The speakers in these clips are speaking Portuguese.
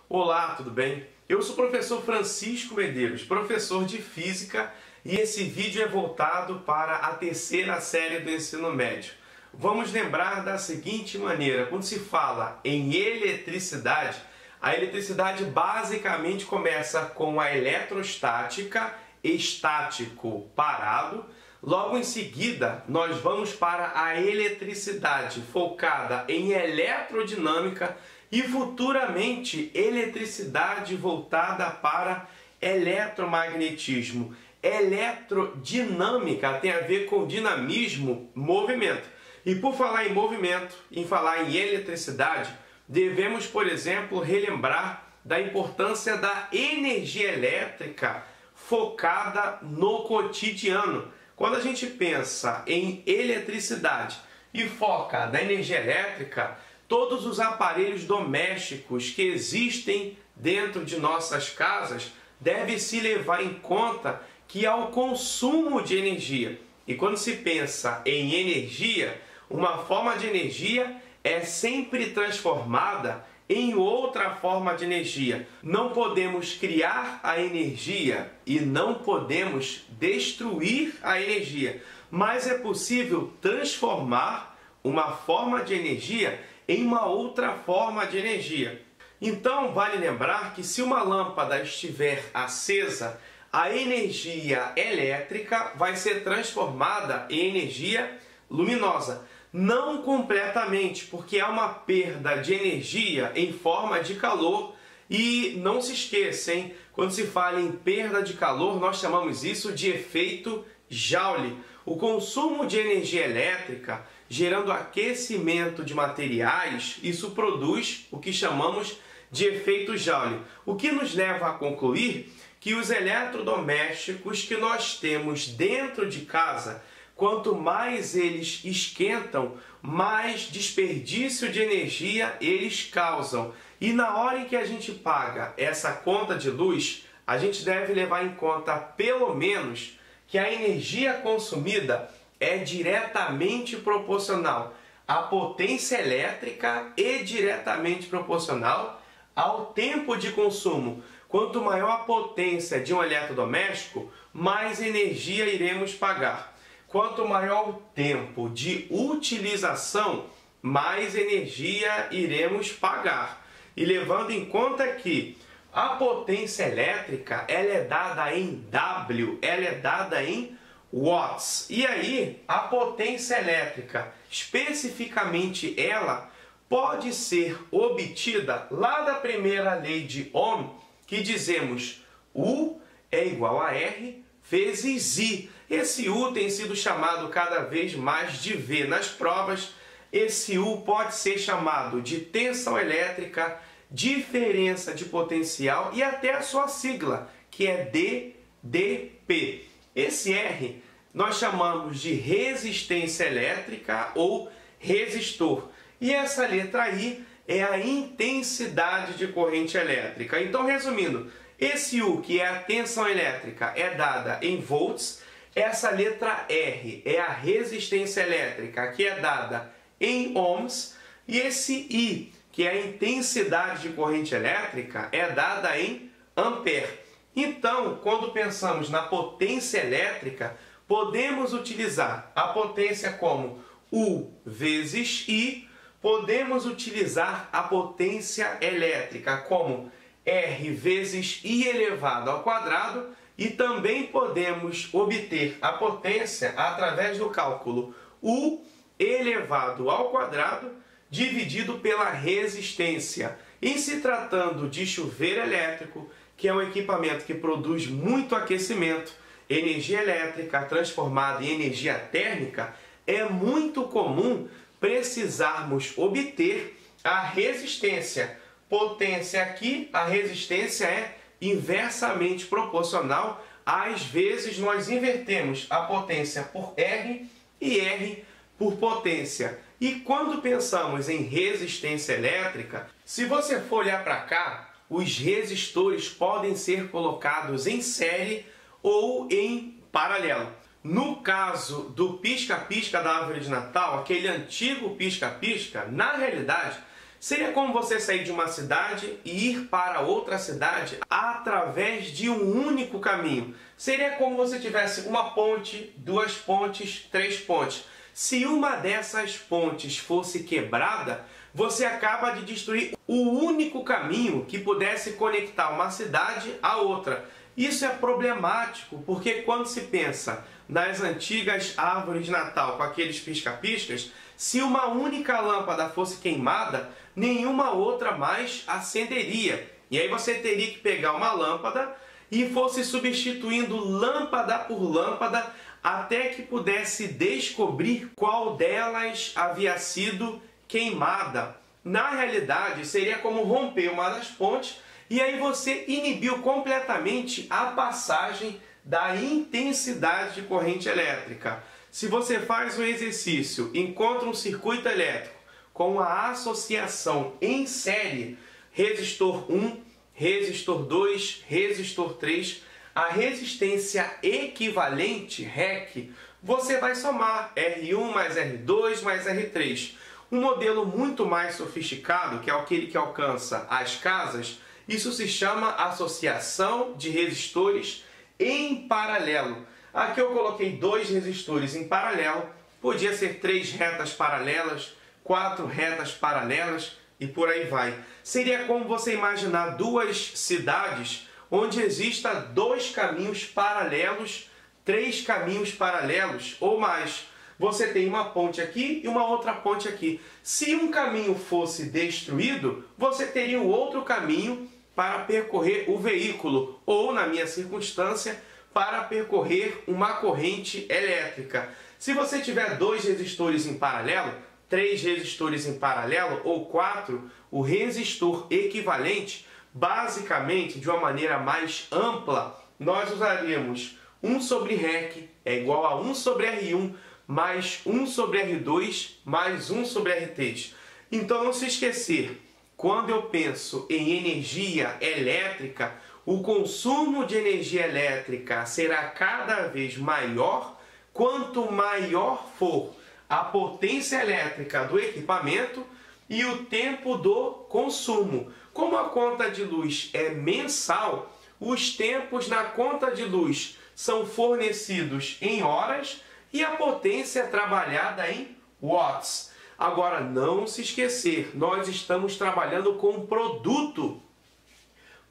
Olá, tudo bem? Eu sou o professor Francisco Medeiros, professor de Física, e esse vídeo é voltado para a terceira série do ensino médio. Vamos lembrar da seguinte maneira: quando se fala em eletricidade, a eletricidade basicamente começa com a eletrostática, estático, parado. Logo em seguida, nós vamos para a eletricidade focada em eletrodinâmica e futuramente eletricidade voltada para eletromagnetismo. Eletrodinâmica tem a ver com dinamismo, movimento. E por falar em movimento, em falar em eletricidade, devemos, por exemplo, relembrar da importância da energia elétrica focada no cotidiano. Quando a gente pensa em eletricidade e foca na energia elétrica, todos os aparelhos domésticos que existem dentro de nossas casas devem se levar em conta que há o consumo de energia. E quando se pensa em energia, uma forma de energia é sempre transformada em outra forma de energia. Não podemos criar a energia e não podemos destruir a energia, mas é possível transformar uma forma de energia em uma outra forma de energia. Então, vale lembrar que se uma lâmpada estiver acesa, a energia elétrica vai ser transformada em energia luminosa. Não completamente, porque há uma perda de energia em forma de calor. E não se esqueça, hein? Quando se fala em perda de calor, nós chamamos isso de efeito Joule. O consumo de energia elétrica, gerando aquecimento de materiais, isso produz o que chamamos de efeito Joule. O que nos leva a concluir que os eletrodomésticos que nós temos dentro de casa, quanto mais eles esquentam, mais desperdício de energia eles causam. E na hora em que a gente paga essa conta de luz, a gente deve levar em conta, pelo menos, que a energia consumida é diretamente proporcional à potência elétrica e diretamente proporcional ao tempo de consumo. Quanto maior a potência de um eletrodoméstico, mais energia iremos pagar. Quanto maior o tempo de utilização, mais energia iremos pagar. E levando em conta que a potência elétrica ela é dada em W, ela é dada em watts. E aí, a potência elétrica, especificamente ela, pode ser obtida lá da primeira lei de Ohm, que dizemos U é igual a R vezes I. Esse U tem sido chamado cada vez mais de V nas provas. Esse U pode ser chamado de tensão elétrica, diferença de potencial e até a sua sigla, que é DDP. Esse R nós chamamos de resistência elétrica ou resistor. E essa letra I é a intensidade de corrente elétrica. Então, resumindo, esse U, que é a tensão elétrica, é dada em volts. Essa letra R é a resistência elétrica, que é dada em ohms. E esse I, que é a intensidade de corrente elétrica, é dada em ampere. Então, quando pensamos na potência elétrica, podemos utilizar a potência como U vezes I. Podemos utilizar a potência elétrica como R vezes I elevado ao quadrado e também podemos obter a potência através do cálculo U elevado ao quadrado dividido pela resistência. Em se tratando de chuveiro elétrico, que é um equipamento que produz muito aquecimento, energia elétrica transformada em energia térmica, é muito comum precisarmos obter a resistência. Potência aqui, a resistência é inversamente proporcional. Às vezes nós invertemos a potência por R e R por potência. E quando pensamos em resistência elétrica, se você for olhar para cá, os resistores podem ser colocados em série ou em paralelo. No caso do pisca-pisca da árvore de Natal, aquele antigo pisca-pisca, na realidade, Seria como você sair de uma cidade e ir para outra cidade através de um único caminho. Seria como você tivesse uma ponte, duas pontes, três pontes. Se uma dessas pontes fosse quebrada, você acaba de destruir o único caminho que pudesse conectar uma cidade a outra. Isso é problemático, porque quando se pensa nas antigas árvores de Natal com aqueles pisca-piscas, se uma única lâmpada fosse queimada, nenhuma outra mais acenderia. E aí você teria que pegar uma lâmpada e fosse substituindo lâmpada por lâmpada até que pudesse descobrir qual delas havia sido queimada. Na realidade, seria como romper uma das pontes e aí você inibiu completamente a passagem da intensidade de corrente elétrica. Se você faz um exercício, encontra um circuito elétrico com a associação em série, resistor 1, resistor 2, resistor 3, a resistência equivalente, REC, você vai somar R1 mais R2 mais R3. Um modelo muito mais sofisticado, que é aquele que alcança as casas, isso se chama associação de resistores em paralelo. Aqui eu coloquei dois resistores em paralelo, podia ser 3 retas paralelas, 4 retas paralelas e por aí vai. Seria como você imaginar duas cidades onde exista 2 caminhos paralelos, 3 caminhos paralelos ou mais. Você tem uma ponte aqui e uma outra ponte aqui. Se um caminho fosse destruído, você teria o outro caminho para percorrer o veículo, ou, na minha circunstância, para percorrer uma corrente elétrica. Se você tiver 2 resistores em paralelo, 3 resistores em paralelo ou 4, o resistor equivalente, basicamente, de uma maneira mais ampla, nós usaríamos 1 sobre REC é igual a 1 sobre R1 mais 1 sobre R2 mais 1 sobre R3. Então, não se esquecer, quando eu penso em energia elétrica, o consumo de energia elétrica será cada vez maior quanto maior for a potência elétrica do equipamento e o tempo do consumo. Como a conta de luz é mensal, os tempos na conta de luz são fornecidos em horas e a potência é trabalhada em watts. Agora, não se esquecer, nós estamos trabalhando com um produto.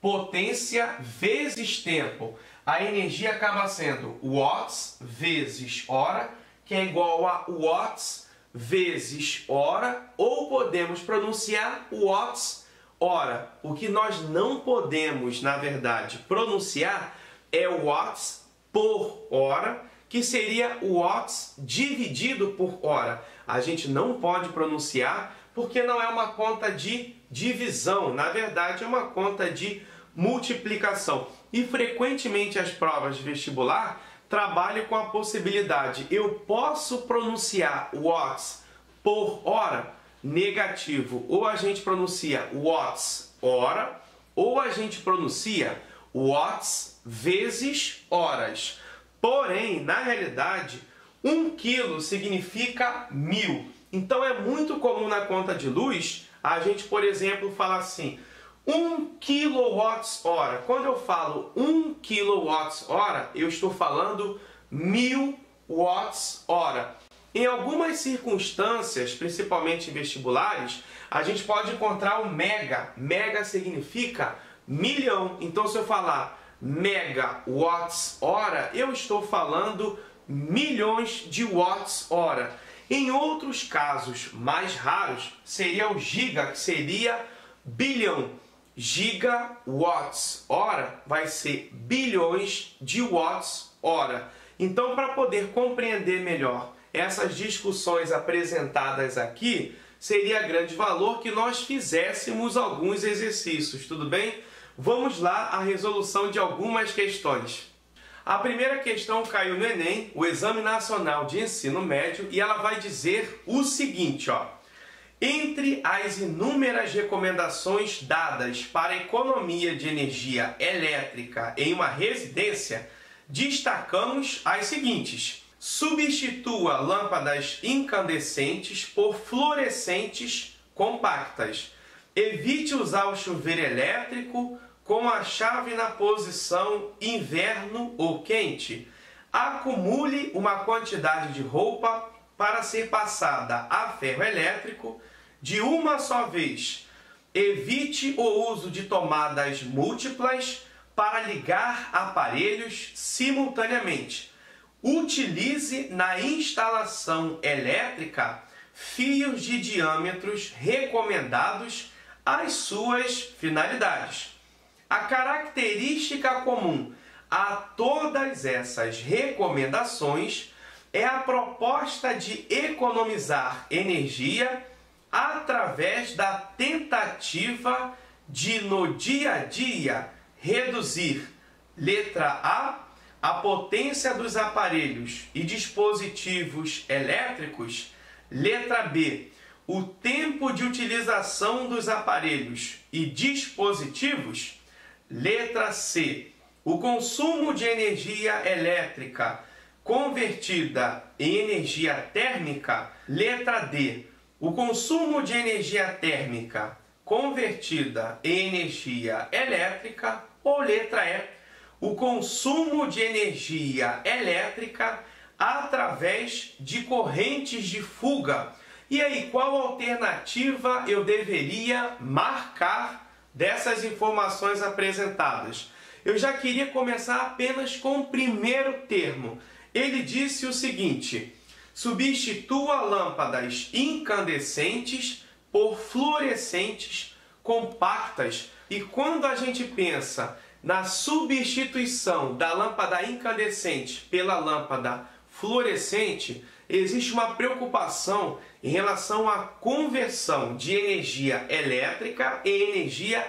Potência vezes tempo. A energia acaba sendo watts vezes hora, que é igual a watts vezes hora, ou podemos pronunciar watts hora. O que nós não podemos, na verdade, pronunciar é watts por hora, que seria watts dividido por hora. A gente não pode pronunciar porque não é uma conta de divisão, na verdade é uma conta de multiplicação. E frequentemente as provas de vestibular trabalham com a possibilidade, eu posso pronunciar watts por hora? Negativo. Ou a gente pronuncia watts hora, ou a gente pronuncia watts vezes horas. Porém, na realidade, 1 quilo significa 1000. Então é muito comum na conta de luz a gente, por exemplo, falar assim, 1 kWh. Quando eu falo 1 kWh, eu estou falando 1000 Wh. Em algumas circunstâncias, principalmente em vestibulares, a gente pode encontrar o mega. Mega significa milhão. Então, se eu falar megawatts-hora, eu estou falando milhões de watts-hora. Em outros casos mais raros, seria o giga, que seria bilhão. Gigawatts-hora vai ser bilhões de watts-hora. Então, para poder compreender melhor essas discussões apresentadas aqui, seria grande valor que nós fizéssemos alguns exercícios, tudo bem? Vamos lá à resolução de algumas questões. A primeira questão caiu no Enem, o Exame Nacional de Ensino Médio, e ela vai dizer o seguinte, ó. Entre as inúmeras recomendações dadas para a economia de energia elétrica em uma residência, destacamos as seguintes. Substitua lâmpadas incandescentes por fluorescentes compactas. Evite usar o chuveiro elétrico com a chave na posição inverno ou quente. Acumule uma quantidade de roupa para ser passada a ferro elétrico de uma só vez. Evite o uso de tomadas múltiplas para ligar aparelhos simultaneamente. Utilize na instalação elétrica fios de diâmetros recomendados às suas finalidades. A característica comum a todas essas recomendações é a proposta de economizar energia através da tentativa de, no dia a dia, reduzir, letra A potência dos aparelhos e dispositivos elétricos, letra B, o tempo de utilização dos aparelhos e dispositivos, letra C, o consumo de energia elétrica convertida em energia térmica, letra D, o consumo de energia térmica convertida em energia elétrica, ou letra E, o consumo de energia elétrica através de correntes de fuga. E aí, qual alternativa eu deveria marcar dessas informações apresentadas? Eu já queria começar apenas com o primeiro termo. Ele disse o seguinte: substitua lâmpadas incandescentes por fluorescentes compactas. E quando a gente pensa na substituição da lâmpada incandescente pela lâmpada fluorescente, existe uma preocupação em relação à conversão de energia elétrica em energia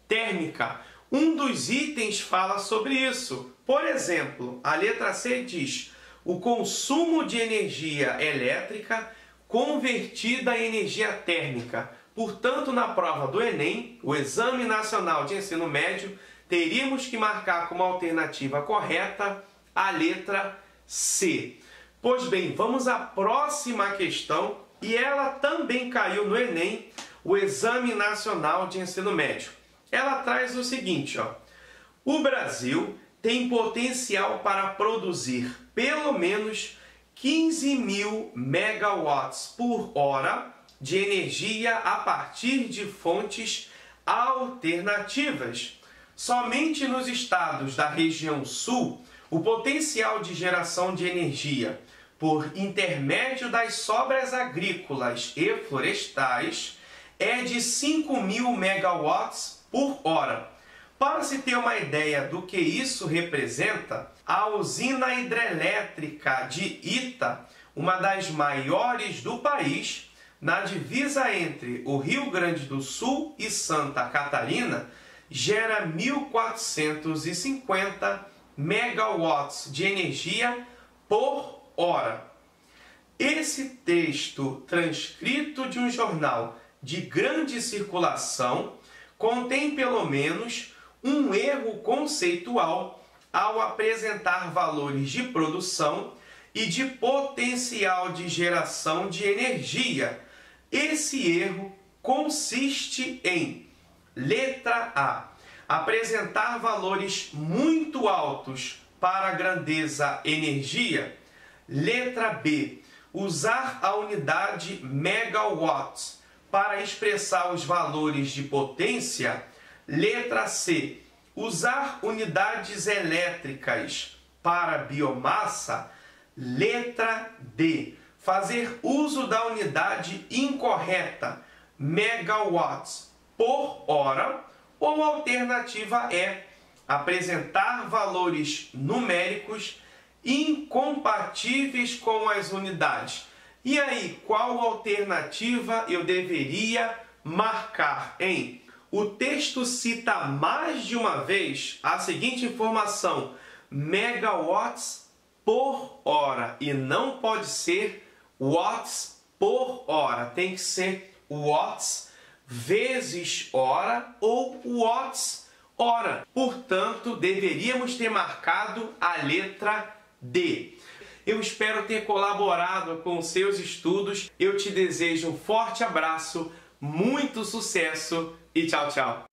térmica. Um dos itens fala sobre isso. Por exemplo, a letra C diz: o consumo de energia elétrica convertida em energia térmica. Portanto, na prova do Enem, o Exame Nacional de Ensino Médio, teríamos que marcar como alternativa correta a letra C. Pois bem, vamos à próxima questão, e ela também caiu no Enem, o Exame Nacional de Ensino Médio. Ela traz o seguinte, o Brasil tem potencial para produzir pelo menos 15.000 megawatts por hora de energia a partir de fontes alternativas. Somente nos estados da região sul, o potencial de geração de energia por intermédio das sobras agrícolas e florestais é de 5.000 megawatts por hora. Para se ter uma ideia do que isso representa, a usina hidrelétrica de Ita, uma das maiores do país, na divisa entre o Rio Grande do Sul e Santa Catarina, gera 1.450 megawatts de energia por hora. Esse texto transcrito de um jornal de grande circulação contém pelo menos um erro conceitual ao apresentar valores de produção e de potencial de geração de energia. Esse erro consiste em, letra A, apresentar valores muito altos para a grandeza energia. Letra B, usar a unidade megawatts para expressar os valores de potência. Letra C, usar unidades elétricas para biomassa. Letra D, fazer uso da unidade incorreta, megawatts por hora. Ou a alternativa E, apresentar valores numéricos incompatíveis com as unidades. E aí, qual alternativa eu deveria marcar, hein? O texto cita mais de uma vez a seguinte informação: megawatts por hora, e não pode ser watts por hora, tem que ser watts vezes hora ou watts hora. Portanto, deveríamos ter marcado a letra D. Eu espero ter colaborado com seus estudos. Eu te desejo um forte abraço, muito sucesso e tchau, tchau!